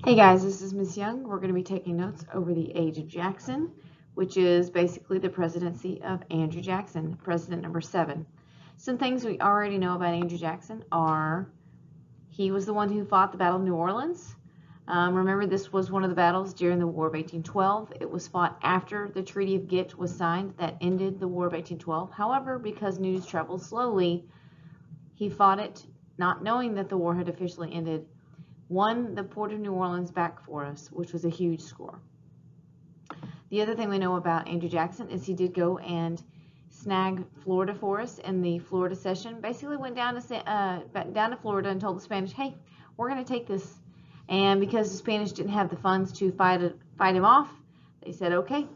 Hey guys, this is Miss Young. We're going to be taking notes over the age of Jackson, which is basically the presidency of Andrew Jackson, president number 7. Some things we already know about Andrew Jackson are he was the one who fought the Battle of New Orleans. Remember, this was one of the battles during the War of 1812. It was fought after the Treaty of Ghent was signed that ended the War of 1812. However, because news traveled slowly, he fought it not knowing that the war had officially ended, won the Port of New Orleans back for us, which was a huge score. The other thing we know about Andrew Jackson is he did go and snag Florida for us in the Florida cession. Basically went down to Florida and told the Spanish, hey, we're going to take this. And because the Spanish didn't have the funds to fight him off, they said, okay.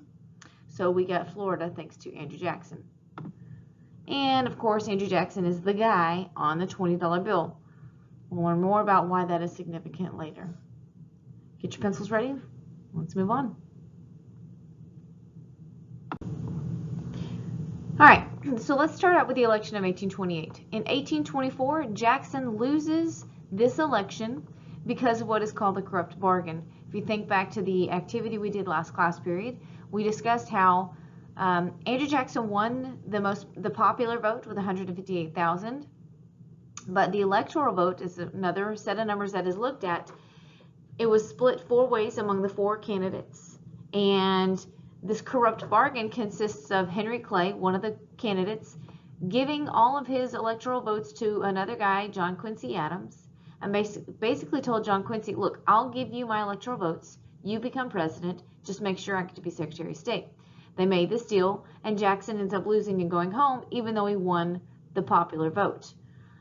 So we got Florida thanks to Andrew Jackson. And, of course, Andrew Jackson is the guy on the $20 bill. We'll learn more about why that is significant later. Get your pencils ready. Let's move on. All right, so let's start out with the election of 1828. In 1824, Jackson loses this election because of what is called the corrupt bargain. If you think back to the activity we did last class period, we discussed how Andrew Jackson won the popular vote with 158,000. But the electoral vote is another set of numbers that is looked at. It was split 4 ways among the 4 candidates. And this corrupt bargain consists of Henry Clay, one of the candidates, giving all of his electoral votes to another guy, John Quincy Adams, and basically told John Quincy, look, I'll give you my electoral votes. You become president. Just make sure I get to be Secretary of State. They made this deal, and Jackson ends up losing and going home, even though he won the popular vote.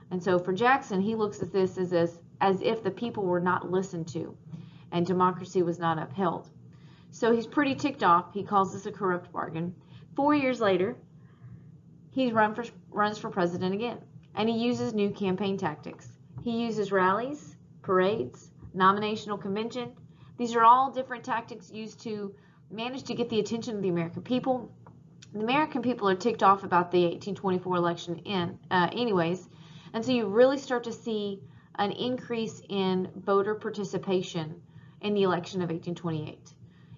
And so for Jackson, he looks at this as if the people were not listened to and democracy was not upheld. So he's pretty ticked off. He calls this a corrupt bargain. 4 years later, he runs for president again, and he uses new campaign tactics. He uses rallies, parades, nominational convention. These are all different tactics used to manage to get the attention of the American people. The American people are ticked off about the 1824 election anyways. And so you really start to see an increase in voter participation in the election of 1828.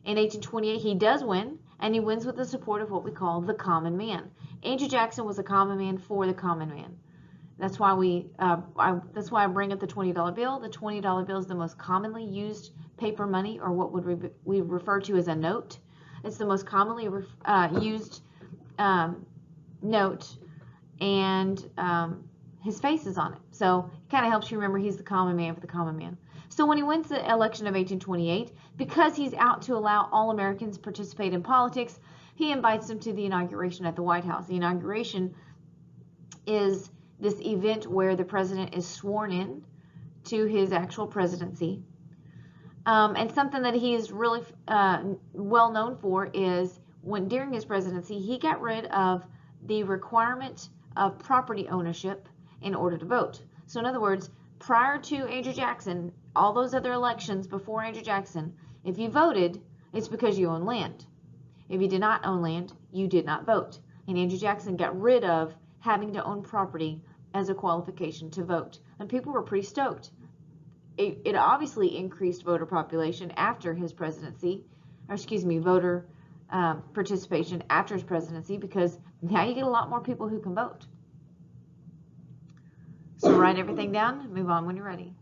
In 1828, he does win, and he wins with the support of what we call the common man. Andrew Jackson was a common man for the common man. That's why I bring up the $20 bill. The $20 bill is the most commonly used paper money, or what we refer to as a note. It's the most commonly used note, and his face is on it. So it kind of helps you remember he's the common man for the common man. So when he wins the election of 1828, because he's out to allow all Americans to participate in politics, he invites them to the inauguration at the White House. The inauguration is this event where the president is sworn in to his actual presidency. And something that he is really well known for is during his presidency, he got rid of the requirement of property ownership in order to vote. So in other words, prior to Andrew Jackson, all those other elections before Andrew Jackson, if you voted, it's because you own land. If you did not own land, you did not vote. And Andrew Jackson got rid of having to own property as a qualification to vote. And people were pretty stoked. It obviously increased voter population after his presidency, voter participation after his presidency, because now you get a lot more people who can vote. So write everything down, move on when you're ready.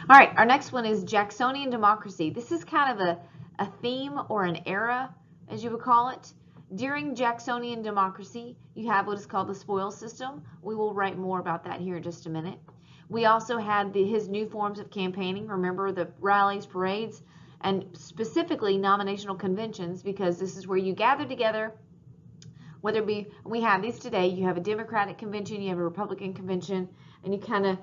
All right, our next one is Jacksonian democracy. This is kind of a theme or an era, as you would call it. During Jacksonian democracy, you have what is called the spoils system. We will write more about that here in just a minute. We also had his new forms of campaigning. Remember the rallies, parades, and specifically nominational conventions, because this is where you gather together, whether it be, we have these today, you have a Democratic convention, you have a Republican convention, and you kind of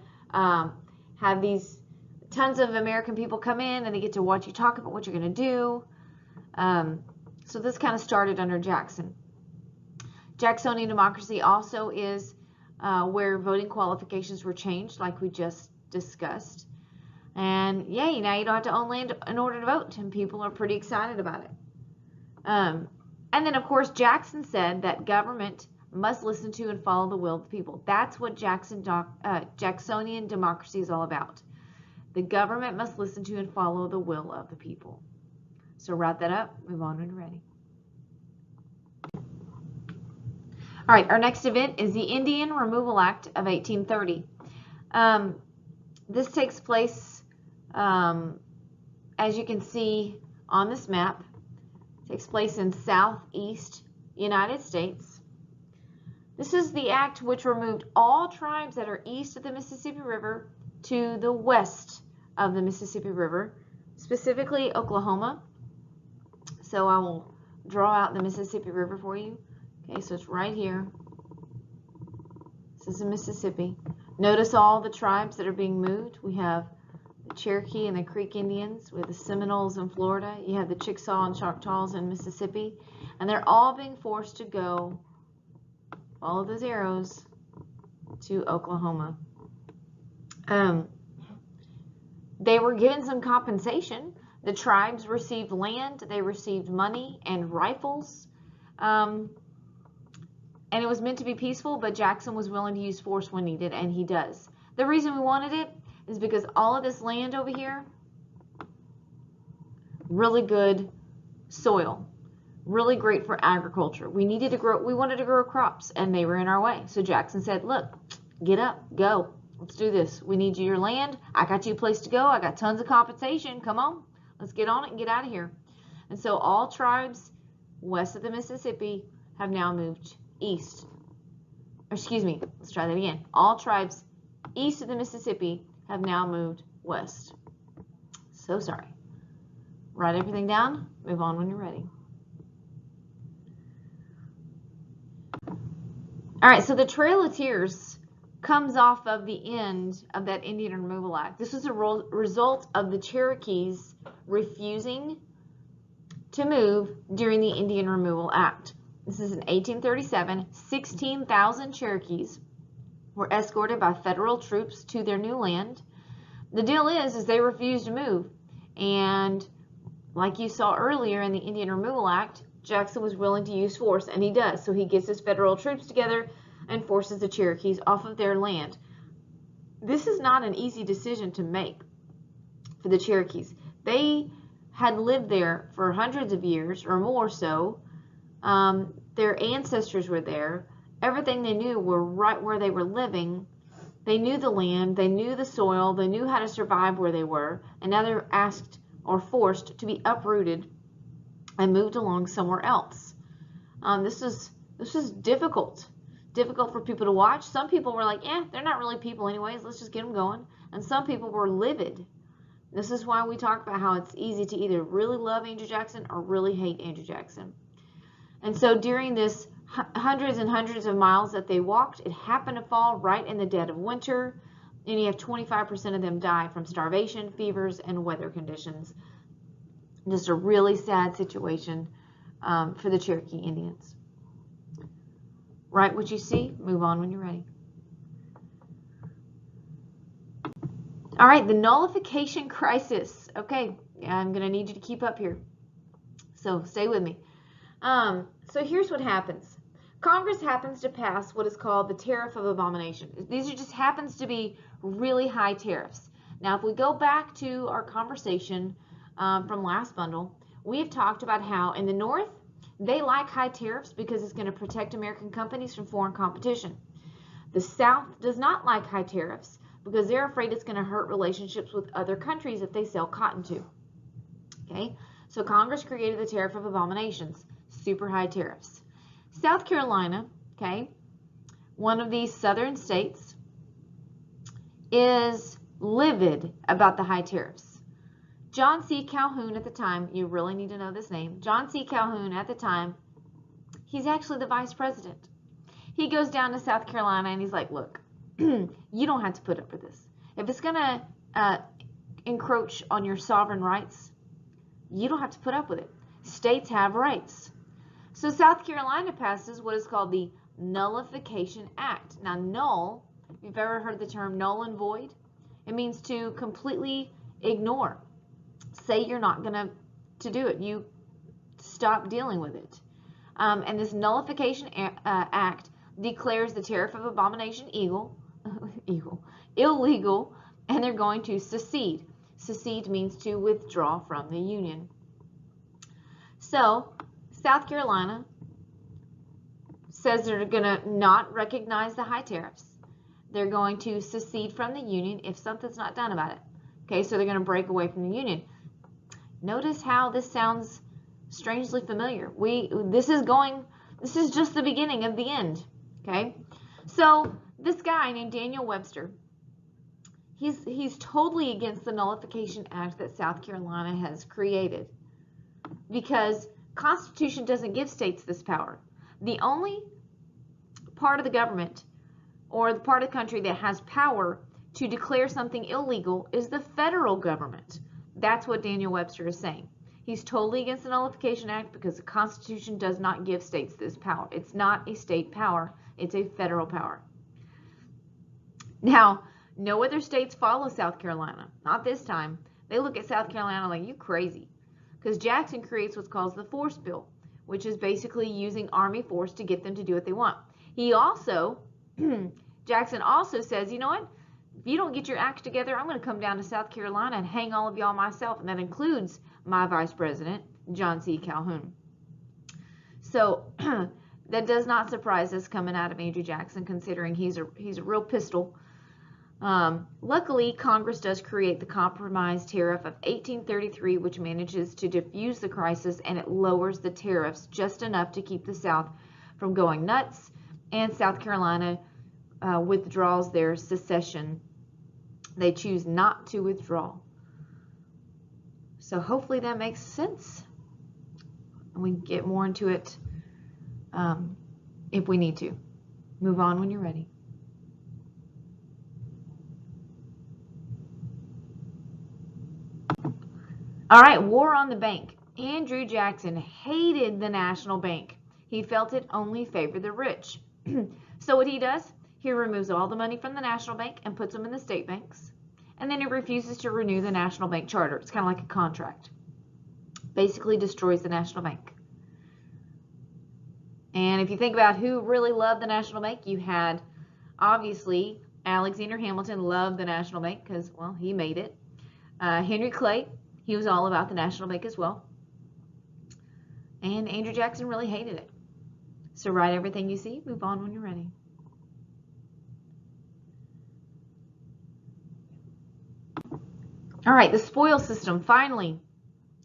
have these tons of American people come in and they get to watch you talk about what you're going to do. So this kind of started under Jackson. Jacksonian democracy also is where voting qualifications were changed, like we just discussed. And yay, now you don't have to own land in order to vote, and people are pretty excited about it. And then, of course, Jackson said that government must listen to and follow the will of the people. That's what Jacksonian democracy is all about. The government must listen to and follow the will of the people. So wrap that up, move on when you're ready. All right, our next event is the Indian Removal Act of 1830. This takes place, as you can see on this map, takes place in southeast United States. This is the act which removed all tribes that are east of the Mississippi River to the west of the Mississippi River, specifically Oklahoma. So I will draw out the Mississippi River for you. Okay, so it's right here. This is the Mississippi. Notice all the tribes that are being moved. We have the Cherokee and the Creek Indians. We have the Seminoles in Florida. You have the Chickasaw and Choctaws in Mississippi. And they're all being forced to go, follow those arrows, to Oklahoma. They were given some compensation. The tribes received land, they received money and rifles. And it was meant to be peaceful, but Jackson was willing to use force when needed, and he does. The reason we wanted it is because all of this land over here, really good soil, really great for agriculture. We wanted to grow crops, and they were in our way. So Jackson said, look, get up, go. Let's do this. We need your land. I got you a place to go. I got tons of compensation. Come on. Let's get on it and get out of here. And so all tribes west of the Mississippi have now moved east. Excuse me. Let's try that again. All tribes east of the Mississippi have now moved west. So sorry. Write everything down. Move on when you're ready. All right. So the Trail of Tears comes off of the end of that Indian Removal Act. This was a result of the Cherokees refusing to move during the Indian Removal Act. This is in 1837. 16,000 Cherokees were escorted by federal troops to their new land. The deal is they refused to move. And like you saw earlier in the Indian Removal Act, Jackson was willing to use force, and he does. So he gets his federal troops together and forces the Cherokees off of their land. This is not an easy decision to make for the Cherokees. They had lived there for hundreds of years or more so. Their ancestors were there. Everything they knew were right where they were living. They knew the land, they knew the soil, they knew how to survive where they were, and now they're asked or forced to be uprooted and moved along somewhere else. This was difficult for people to watch. Some people were like, they're not really people anyways, let's just get them going. And some people were livid. This is why we talk about how it's easy to either really love Andrew Jackson or really hate Andrew Jackson. And so during this hundreds and hundreds of miles that they walked, it happened to fall right in the dead of winter, and you have 25% of them die from starvation, fevers, and weather conditions. Just a really sad situation for the Cherokee Indians. Write what you see, move on when you're ready. All right, the nullification crisis. Okay, I'm going to need you to keep up here. So stay with me. So here's what happens. Congress happens to pass what is called the Tariff of Abomination. These just happens to be really high tariffs. Now, if we go back to our conversation from last bundle, we have talked about how in the North, they like high tariffs because it's going to protect American companies from foreign competition. The South does not like high tariffs because they're afraid it's going to hurt relationships with other countries that they sell cotton to. Okay, so Congress created the Tariff of Abominations, super high tariffs. South Carolina, okay, one of these southern states, is livid about the high tariffs. John C. Calhoun at the time, you really need to know this name, John C. Calhoun at the time, he's actually the vice president. He goes down to South Carolina and he's like, look, you don't have to put up with this. If it's going to encroach on your sovereign rights, you don't have to put up with it. States have rights. So South Carolina passes what is called the Nullification Act. Now, null, if you've ever heard the term null and void, it means to completely ignore. Say you're not going to do it. You stop dealing with it. And this Nullification Act declares the tariff of abomination illegal, and they're going to secede. Secede means to withdraw from the Union. So, South Carolina says they're going to not recognize the high tariffs. They're going to secede from the Union if something's not done about it. Okay, so they're going to break away from the Union. Notice how this sounds strangely familiar. This is just the beginning of the end. Okay, so this guy named Daniel Webster, he's totally against the Nullification Act that South Carolina has created, because Constitution doesn't give states this power. The only part of the government or the part of the country that has power to declare something illegal is the federal government. That's what Daniel Webster is saying. He's totally against the Nullification Act because the Constitution does not give states this power. It's not a state power. It's a federal power. Now, no other states follow South Carolina. Not this time. They look at South Carolina like, you crazy. Because Jackson creates what's called the Force Bill, which is basically using Army force to get them to do what they want. He also, Jackson also says, you know what? If you don't get your act together, I'm going to come down to South Carolina and hang all of y'all myself. And that includes my vice president, John C. Calhoun. So that does not surprise us coming out of Andrew Jackson, considering he's a real pistol. Luckily, Congress does create the Compromise Tariff of 1833, which manages to diffuse the crisis, and it lowers the tariffs just enough to keep the South from going nuts, and South Carolina withdraws their secession. They choose not to withdraw. So hopefully that makes sense. And we can get more into it if we need to. Move on when you're ready. All right, war on the bank. Andrew Jackson hated the national bank. He felt it only favored the rich. So what he does, he removes all the money from the national bank and puts them in the state banks. And then he refuses to renew the national bank charter. It's kind of like a contract. Basically destroys the national bank. And if you think about who really loved the national bank, you had, obviously, Alexander Hamilton loved the national bank because, well, he made it. Henry Clay, he was all about the national bank as well. And Andrew Jackson really hated it. So write everything you see. Move on when you're ready. All right, the spoil system, finally.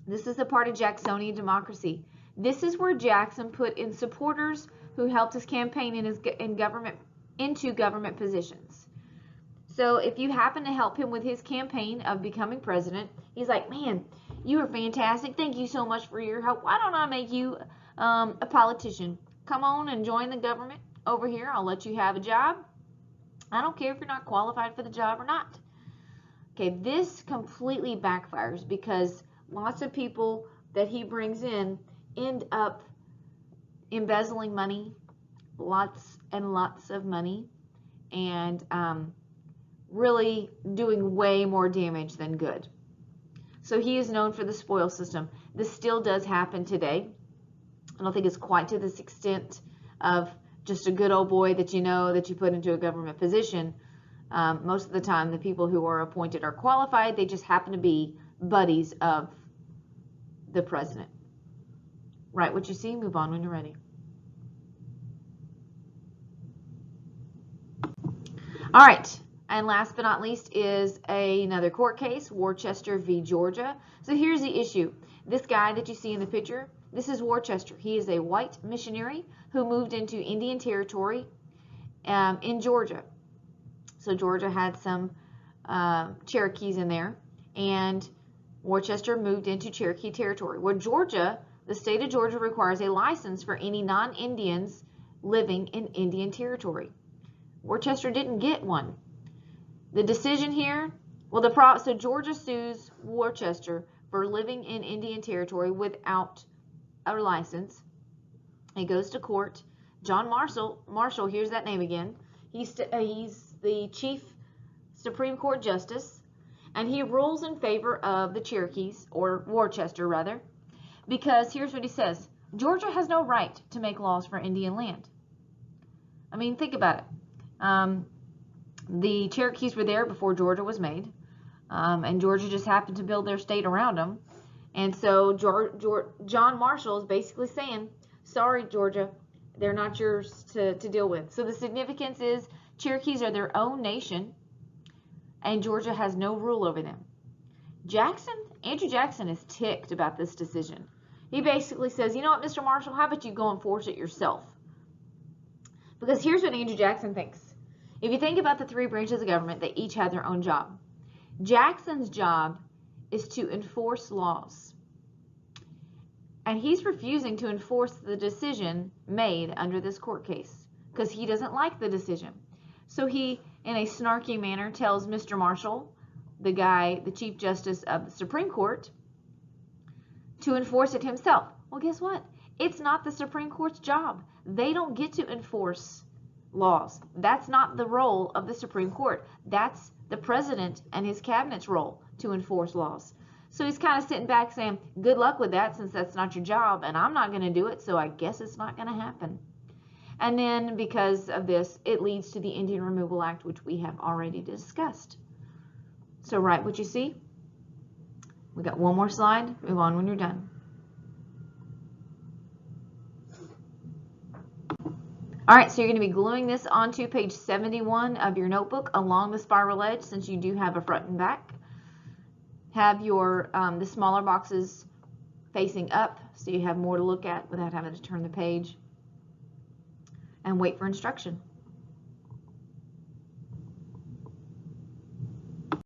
This is a part of Jacksonian democracy. This is where Jackson put in supporters who helped his campaign into government positions. So if you happen to help him with his campaign of becoming president, he's like, man, you are fantastic. Thank you so much for your help. Why don't I make you a politician? Come on and join the government over here. I'll let you have a job. I don't care if you're not qualified for the job or not. Okay, this completely backfires because lots of people that he brings in end up embezzling money, lots and lots of money, and really doing way more damage than good. So he is known for the spoil system. This still does happen today. I don't think it's quite to this extent of just a good old boy that you know that you put into a government position. Most of the time, the people who are appointed are qualified. They just happen to be buddies of the president. Write what you see. Move on when you're ready. All right. And last but not least is another court case, Worcester v. Georgia. So here's the issue. This guy that you see in the picture, this is Worcester. He is a white missionary who moved into Indian Territory in Georgia. So Georgia had some Cherokees in there, and Worcester moved into Cherokee Territory. Well, Georgia, the state of Georgia requires a license for any non-Indians living in Indian Territory. Worcester didn't get one. The decision here, well, so Georgia sues Worcester for living in Indian Territory without a license. It goes to court. John Marshall, here's that name again. He's the Chief Supreme Court Justice, and he rules in favor of the Cherokees, or Worcester rather, because here's what he says. Georgia has no right to make laws for Indian land. I mean, think about it. The Cherokees were there before Georgia was made, and Georgia just happened to build their state around them. And so John Marshall is basically saying, sorry, Georgia, they're not yours to deal with. So the significance is Cherokees are their own nation, and Georgia has no rule over them. Andrew Jackson is ticked about this decision. He basically says, you know what, Mr. Marshall, how about you go enforce it yourself? Because here's what Andrew Jackson thinks. If you think about the three branches of government, they each had their own job. Jackson's job is to enforce laws. And he's refusing to enforce the decision made under this court case because he doesn't like the decision. So he, in a snarky manner, tells Mr. Marshall, the Chief Justice of the Supreme Court, to enforce it himself. Well, guess what? It's not the Supreme Court's job. They don't get to enforce laws. That's not the role of the Supreme Court. That's the president and his cabinet's role to enforce laws. So he's kind of sitting back saying, good luck with that since that's not your job, and I'm not going to do it, so I guess it's not going to happen. And then because of this, it leads to the Indian Removal Act, which we have already discussed. So write what you see. We got one more slide. Move on when you're done. All right, so you're going to be gluing this onto page 71 of your notebook along the spiral edge, since you do have a front and back. Have your the smaller boxes facing up so you have more to look at without having to turn the page. And wait for instruction.